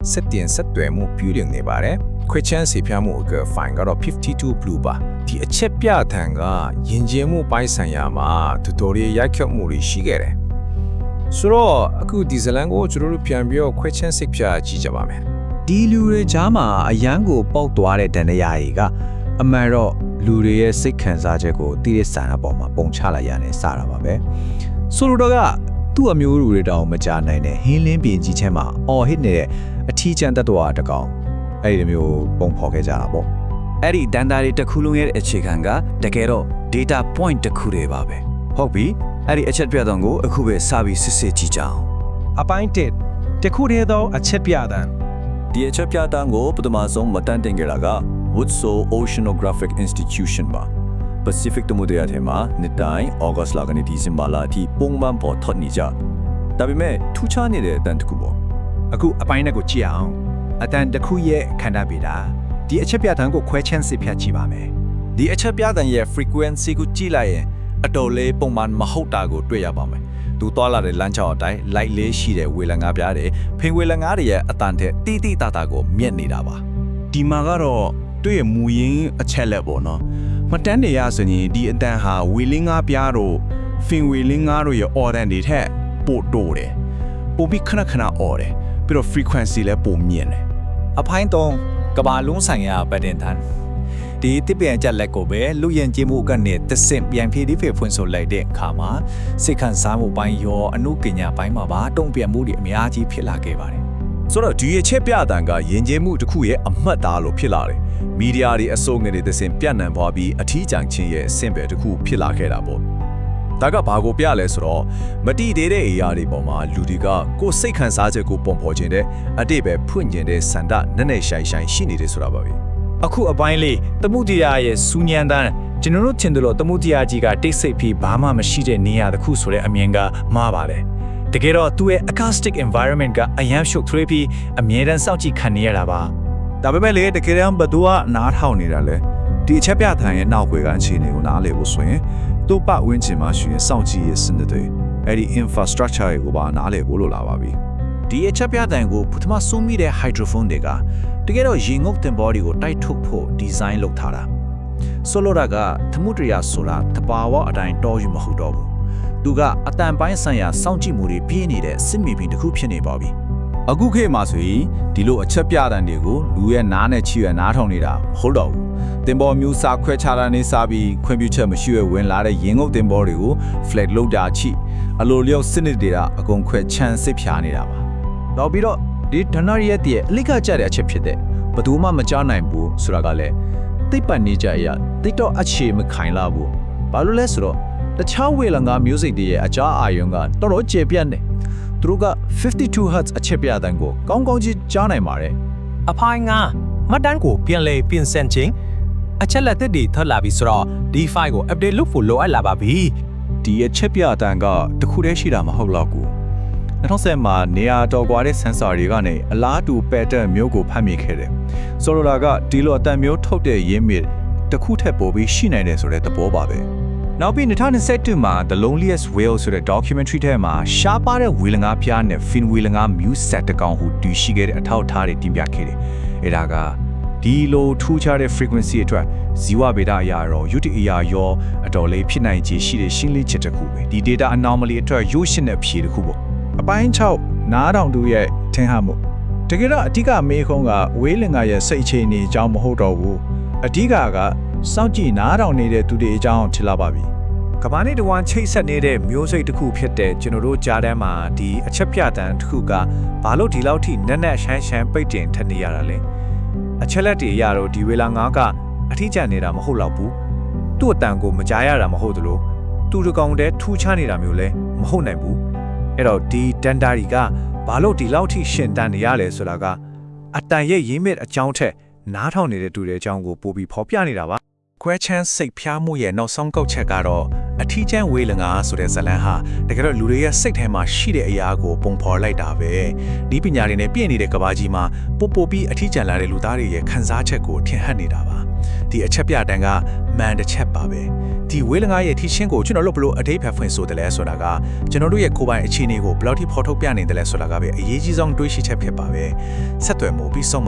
ဆက်တင်ဆက်သွယ်မှုပြုလုပ်နေပါတယ်ခွဲချမ်းစီပြမှုက fine ကတော့52 blue ပါဒီအချက်ပြထန်ကယဉ်ကျေးမှုပိုင်းဆိုင်ရာမှာ tutorial ရိုက်ခတ်မှုတွေရှိခဲ့တယ်ဆိုတော့အခုဒီဇလန်ကိုကျွန်တော်တို့ပြန်ပြီးတော့ခွဲချမ်းစိတ်ပြကြည့်ကြပါမယ်ဒီလူတွေကြားမှာအရန်ကိုပေါက်သွားတဲ့တန်တရားကြီးကအမှန်တော့လူတွေရဲ့စိတ်ခံစားချက်ကိုတိရစ္ဆာန်အပေါ်မှာပုံချလိုက်ရနေစတာပါပဲဆိုလိုတော့ကသူ့အမျိုးလူတွေတောင်မကြနိုင်တဲ့ဟင်းလင်းပြင်ကြီးချမ်းမှာအော်ဟစ်နေတဲ့အထီးကျန်တတ်တော်တကောင်အဲ့ဒီမျိုးပုံဖော်ခဲ့ကြတာပေါ့အဲ့ဒီဒန်တာတွေတစ်ခုလုံးရဲ့အခြေခံကတကယ်တော့ data point တစ်ခုတွေပါပဲဟုတ်ပြီအဲ့ဒီအချက်ပြတော့ကိုအခုပဲစာပြီးစစ်စစ်ကြည့်ကြအောင်အပိုင်း1တခုတည်းသောအချက်ပြတန်း ဒီအချက်ပြတန်းကိုပထမဆုံးမတန်းတင်ကြတာက Woodsole Oceanographic Institution ပါ Pacific သမုဒ္ဒရာထဲမှာနှစ်တိုင်း August လကနေ December လအထိပုံမှန်ပေါ်ထွက်နေကြဒါပေမဲ့ထူးခြားနေတဲ့အတန်းတစ်ခုပေါ့အခုအပိုင်းနဲ့ကိုကြည့်အောင်အတန်းတစ်ခုရဲ့ခန္ဓာပေတာဒီအချက်ပြတန်းကိုခွဲချမ်းစစ်ဖြတ်ကြည့်ပါမယ်ဒီအချက်ပြတန်းရဲ့ frequency ကိုကြည့်လိုက်ရင်အတော်လေးပုံမှန်မဟုတ်တာကိုတွေ့ရပါမယ်သူသွားလာတဲ့လမ်းကြောင်းအတိုင်း light လေးရှိတဲ့ဝေလငါးပြားတွေဖင်ဝေလငါးတွေရဲ့အတန်တဲ့တိတိတတာကိုမြက်နေတာပါဒီမှာကတော့တွေ့ရမူရင်းအချက်လက်ပေါ့နော်မတန်းနေရဆိုရင်ဒီအတန်ဟာဝေလင်းငါးပြားတို့ဖင်ဝေလင်းငါးတို့ရဲ့ order တွေထက်ပိုတိုးတယ်ပိုပြီးခဏခဏ order ပြီးတော့ frequency လည်းပိုမြင့်တယ်အပိုင်း3ကဘာလုံးဆိုင်ရာပတ်တင်တန်းဒီတစ်ပြန်ချက်လက်ကိုပဲလူရင်ကျေးမှုကနေတဆင့်ပြန်ဖြည့်ပြီးဖွင့်ဆိုလိုက်တဲ့အခါမှာစိတ်ခံစားမှုပိုင်းရောအမှုပညာပိုင်းမှာပါတုံ့ပြန်မှုတွေအများကြီးဖြစ်လာခဲ့ပါတယ်ဆိုတော့ဒီအချက်ပြတန်ကယဉ်ကျေးမှုတစ်ခုရဲ့အမှတ်သားလို့ဖြစ်လာတယ်မီဒီယာတွေအစိုးငွေတွေသင်ပြန့်နှံ့သွားပြီးအထီးကျန်ခြင်းရဲ့အဆင့်ပဲတစ်ခုဖြစ်လာခဲ့တာပေါ့ဒါကဘာကိုပြလဲဆိုတော့မတိသေးတဲ့အရာတွေပေါ်မှာလူတွေကကိုယ်စိတ်ခံစားချက်ကိုပုံဖော်ခြင်းတဲ့အတိတ်ပဲဖွင့်ခြင်းတဲ့စန္ဒနဲ့နဲ့ရှိုင်ရှိုင်ရှိနေတယ်ဆိုတာပါပဲအခုအပိုင်းလေးသမုဒ္ဒရာရဲ့စူညံတန်းကျွန်တော်တို့ထင်တယ်လို့သမုဒ္ဒရာကြီးကတိတ်ဆိတ်ပြီးဘာမှမရှိတဲ့နေရာတစ်ခုဆိုတဲ့အမြင်ကမှားပါတယ်တကယ်တော့သူ့ရဲ့ acoustic environment ကအရန်ရှုပ်ထွေးပြီးအမြဲတမ်းစောင့်ကြည့်ခံနေရတာပါဒါပေမဲ့လေတကယ်တမ်းဘသူကနားထောင်နေတာလဲဒီအချက်ပြထန်ရဲ့နောက်ွယ်ကအခြေအနေကိုနားလည်ဖို့ဆိုရင်သူ့ပတ်ဝန်းကျင်မှာရှိရင်စောင့်ကြည့်ရေးစနစ်တွေအဲ့ဒီ infrastructure ကိုပါနားလည်ဖို့လိုလာပါပြီဒီအချက်ပြထန်ကိုပထမဆုံးမိတဲ့ hydrophone တွေကတကယ်တော့ရေငုပ်တင်ဘော်တွေကိုတိုက်ထုတ်ဖို့ design လုပ်ထားတာဆိုလိုတာကသမုဒ္ဒရာဆိုတာတဘာဝအတိုင်းတော်ယူမဟုတ်တော့ဘူးသူကအတန်ပိုင်းဆိုင်ရာစောင့်ကြည့်မှုတွေပြင်းနေတဲ့စစ်မြေပြင်တစ်ခုဖြစ်နေပါပြီအခုခေတ်မှာဆိုရင်ဒီလိုအချက်ပြတန်တွေကိုလူရဲ့နားနဲ့ချီရနားထောင်နေတာမဟုတ်တော့ဘူးတင်ပေါ်မျိုးစားခွဲခြားတာနေစားပြီးခွင့်ပြုချက်မရှိရဝင်လာတဲ့ရင်ငုတ်တင်ပေါ်တွေကို flag လောက်တာချိအလိုလျောက်စနစ်တွေကအကုန်ခွဲချမ်းစစ်ဖြာနေတာပါနောက်ပြီးတော့ဒီဒနာရီရဲ့တည်းအလိကကြတဲ့အချက်ဖြစ်တဲ့ဘယ်သူမှမကြားနိုင်ဘူးဆိုတာကလည်းသိပ္ပံနေကြအရာတိတ်တော့အခြေမခိုင်လာဘူးဘာလို့လဲဆိုတော့တခြားဝေလငါ music တွေရဲ့အကြားအာရုံကတော်တော်ကျေပြတ်နေသူတို့က52 Hz အချက်ပြတန်းကိုကောင်းကောင်းကြီးကြားနိုင်ပါတယ်အပိုင်း9မှတ်တမ်းကိုပြန်လေပြင်ဆင်ခြင်းအချက်လက်တွေထွက်လာပြီဆိုတော့ဒီ file ကို update လုပ်ဖို့လိုအပ်လာပါပြီဒီအချက်ပြတန်းကတခုတည်းရှိတာမဟုတ်တော့ဘူး2010မှာနေရာတော်ကွာတဲ့ sensor တွေကနေအလားတူ pattern မျိုးကိုဖတ်မိခဲ့တယ်ဆိုလိုတာကဒီလိုအတန်မျိုးထုတ်တဲ့ရင်းမြစ်တစ်ခုထက်ပိုပြီးရှိနိုင်တယ်ဆိုတဲ့သဘောပါပဲနောက်ပြီး2022မှာ The Loneliest Whale ဆိုတဲ့ documentary ထဲမှာရှားပါတဲ့ဝေလငါပြားနဲ့ fin ဝေလငါ muse set တကောင်ဟူတည်ရှိခဲ့တဲ့အထောက်အထားတွေတင်ပြခဲ့တယ်အဲ့ဒါကဒီလိုထူးခြားတဲ့ frequency အတွက်ဇီဝဗေဒအရာရော UTE ရောအတော်လေးဖြစ်နိုင်ခြေရှိတဲ့ရှင်းလင်းချက်တစ်ခုပဲဒီ data anomaly အတွက်ရိုးရှင်းတဲ့အဖြေတစ်ခုပေါ့အပိုင်း6နားထောင်သူရဲ့ထင်ဟမှုတကယ်တော့အဓိကမေးခွန်းကဝေးလင်ကရဲ့စိတ်အခြေအနေအကြောင်းမဟုတ်တော့ဘူးအဓိကစောင့်ကြည့်နားထောင်နေတဲ့သူတွေအကြောင်းထင်လာပါပြီကဘာနဲ့တဝမ်းချိတ်ဆက်နေတဲ့မျိုးစိတ်တစ်ခုဖြစ်တဲ့ကျွန်တော်တို့ကြားတန်းမှာဒီအချက်ပြတန်းတစ်ခုကဘာလို့ဒီလောက်ထိနက်နက်ရှမ်းရှမ်းပိတ်တင်ထနေရတာလဲအချက်လက်တွေအရတော့ဒီဝေလာငါကအထီးကျန်နေတာမဟုတ်တော့ဘူးသူ့အတန်ကိုမကြားရတာမဟုတ်သလိုသူတကောင်တည်းထူးခြားနေတာမျိုးလဲမဟုတ်နိုင်ဘူးအဲ့တော့ဒီဒန်တာတွေကဘာလို့ဒီလောက်ထိရှင်တန်နေရလဲဆိုတာကအတန်ရဲ့ရင်းမြစ်အကြောင်းထက်နားထောင်နေတဲ့သူတွေအကြောင်းကိုပို့ပြီးဖော်ပြနေတာပါ ခွဲချမ်းစိတ်ဖျားမှုရဲ့နောက်ဆုံးကောက်ချက်ကတော့အထီးကျန်းဝေးလငါဆိုတဲ့ဇာတ်လမ်းဟာတကယ်တော့လူတွေရဲ့စိတ်ထဲမှာရှိတဲ့အရာကိုပုံဖော်လိုက်တာပဲဒီပညာတွေနဲ့ပြည့်နေတဲ့ကဘာကြီးမှာပို့ပြီးအထီးကျန်လာတဲ့လူသားတွေရဲ့ခံစားချက်ကိုထင်ဟပ်နေတာပါဒီအချက်ပြတန်ကမန်တစ်ချက်ပါပဲဒီဝေးလငါရဲ့ထီးချင်းကိုကျွန်တော်တို့ဘလို့အတိတ်ဖက်ဖွင့်ဆိုတယ်လဲဆိုတာကကျွန်တော်တို့ရဲ့ကိုယ်ပိုင်အခြေအနေကိုဘယ်လောက်ထိဖော်ထုတ်ပြနေတယ်လဲဆိုတာကပဲအရေးကြီးဆုံးတွေးရှိချက်ဖြစ်ပါပဲဆက်သွယ်မှုပြီးဆုံးပါ